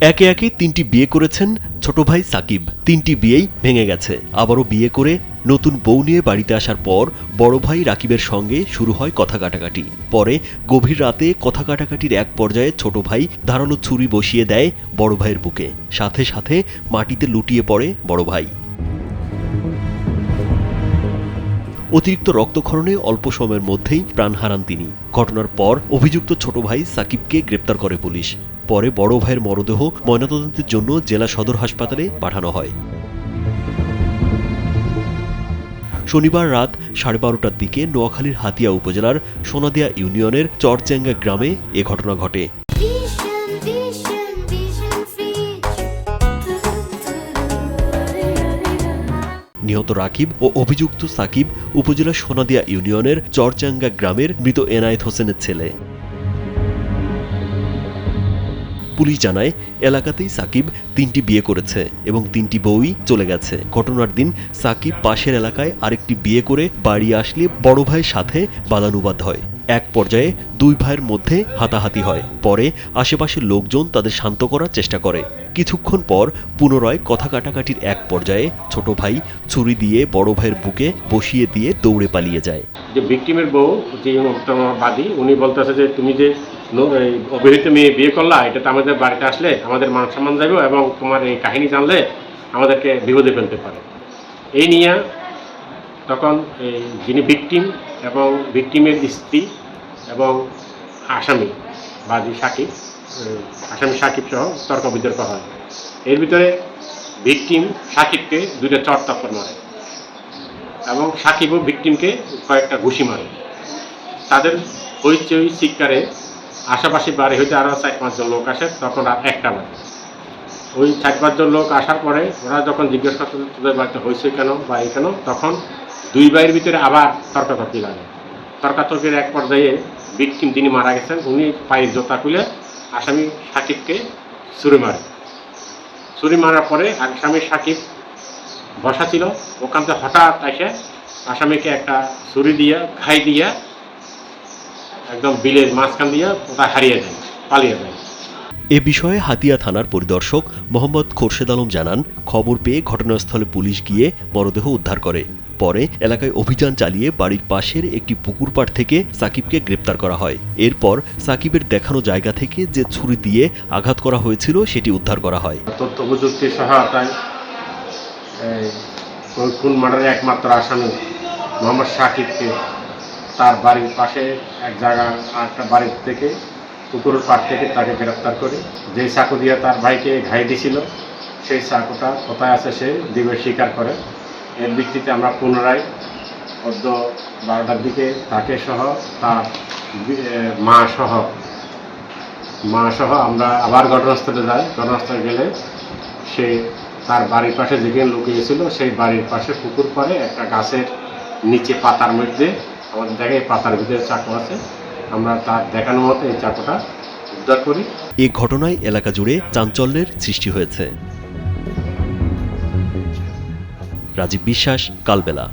একে একে ৩টি বিয়ে করেছেন ছোট ভাই সাকিব। ৩টি বিয়েই ভেঙে গেছে। আবারও বিয়ে করে নতুন বউ নিয়ে বাড়িতে আসার পর বড় ভাই রাকিবের সঙ্গে শুরু হয় কথা কাটাকাটি। পরে গভীর রাতে কথা কাটাকাটির এক পর্যায়ে ছোট ভাই ধারালো ছুরি বসিয়ে দেয় বড় ভাইয়ের বুকে। সাথে সাথে মাটিতে লুটিয়ে পড়ে বড় ভাই। অতিরিক্ত রক্তক্ষরণে অল্প সময়ের মধ্যেই প্রাণ হারান তিনি। ঘটনার পর অভিযুক্ত ছোট ভাই সাকিবকে গ্রেপ্তার করে পুলিশ। পরে বড় ভাইয়ের মরদেহ ময়নাতদন্তের জন্য জেলা সদর হাসপাতালে পাঠানো হয়। শনিবার রাত 12:30টার দিকে নোয়াখালীর হাতিয়া উপজেলার সোনাদিয়া ইউনিয়নের চরচেঙ্গা গ্রামে এ ঘটনা ঘটে। নিহত রাকিব ও অভিযুক্ত সাকিব উপজেলার সোনাদিয়া ইউনিয়নের চরচাঙ্গা গ্রামের মৃত এনায়েত হোসেনের ছেলে। পুলিশ জানায়, এলাকাতেই সাকিব ৩টি বিয়ে করেছে এবং ৩টি বউই চলে গেছে। ঘটনার দিন সাকিব পাশের এলাকায় আরেকটি বিয়ে করে বাড়ি আসলে বড় ভাইয়ের সাথে বাদানুবাদ হয়। এক পর্যায়ে দুই ভাইয়ের মধ্যে হাতাহাতি হয়। পরে আশেপাশের লোকজন তাদের শান্ত করার চেষ্টা করে। কিছুক্ষণ পর পুনরায় কথা কাটাকাটির এক পর্যায়ে ছোট ভাই ছুরি দিয়ে বড় ভাইয়ের বুকে বসিয়ে দিয়ে দৌড়ে পালিয়ে যায়। যে ভিকটিমের বউ, যে বাদী, উনি বলতেছে যে তুমি যে অবিহিত মেয়ে বিয়ে করলা, এটা তো আমাদের বাড়িতে আসলে আমাদের মান সম্মান যাবে এবং তোমার এই কাহিনী জানলে আমাদেরকে বিপদে ফেলতে পারে। এই নিয়ে তখন এই যিনি ভিকটিম এবং ভিকটিমের স্ত্রী এবং আসামি বাদী সাকিব, আসামি সাকিব সহ তর্ক বিতর্ক হয়। এর ভিতরে ভিকটিম সাকিবকে দুইটা চট থাপ্পড় মারে এবং সাকিবও ভিকটিমকে কয়েকটা ঘুষি মারে। তাদের হইচই চিৎকারে আশেপাশে বাড়ি হইতে আরও ৪-৫ জন লোক আসে। তখন রাত ১টা বাজে। ওই ৪-৫ জন লোক আসার পরে ওরা যখন জিজ্ঞেস করতে তোদের বাড়িতে হয়েছে কেন বা এই কেন, তখন দুই ভাইয়ের ভিতরে আবার তর্কাতর্কি লাগে। তর্কাতর্কির এক পর্যায়ে ভিকটিম যিনি মারা গেছেন উনি পায়ের জোতা খুলে আসামি সাকিবকে ছুরি মারে। ছুরি মারার পরে আসামি সাকিব বসা ছিল, ওখান থেকে হঠাৎ এসে আসামিকে একটা ছুরি দিয়ে ঘাই দিয়া একদম বিলের মাঝখান দিয়ে কোথায় হারিয়ে যায়, পালিয়ে যায়। এ বিষয়ে হাতিয়া থানার পরিদর্শক মোহাম্মদ খোরশেদ আলম জানান, খবর পেয়ে ঘটনাস্থলে পুলিশ গিয়ে মরদেহ উদ্ধার করে। পরে এলাকায় অভিযান চালিয়ে বাড়ির পাশের একটি পুকুর পাড় থেকে সাকিবকে গ্রেপ্তার করা হয়। এরপর সাকিবের দেখানো জায়গা থেকে যে ছুরি দিয়ে আঘাত করা হয়েছিল সেটি উদ্ধার করা হয়। তথ্য প্রযুক্তির সহায়তায় খুন মার্ডারের একমাত্র আসামি মোহাম্মদ সাকিবকে তার বাড়ির পাশে এক জায়গা একটা বাড়ির থেকে পুকুরের পাড় থেকে তাকে গ্রেপ্তার করে। যেই চাকু দিয়ে তার ভাইকে ঘাই দিছিল সেই চাকুটা কোথায় আছে সে দিবে স্বীকার করে। এর ভিত্তিতে আমরা পুনরায় 12টার দিকে তাকে সহ তার মা সহ আমরা আবার ঘটনাস্থলে যাই। ঘটনাস্থলে গেলে সে তার বাড়ির পাশে যেখানে লুকিয়েছিল সেই বাড়ির পাশে পুকুর পাড়ে একটা গাছের নিচে পাতার মধ্যে আমাদের দেখে পাতার ভিতরে চাকু আছে। আমরা তার দেখানো মতো এই চাকুটা উদ্ধার করি। এ ঘটনায় এলাকা জুড়ে চাঞ্চল্যের সৃষ্টি হয়েছে। রাজীব বিশ্বাস, কালবেলা।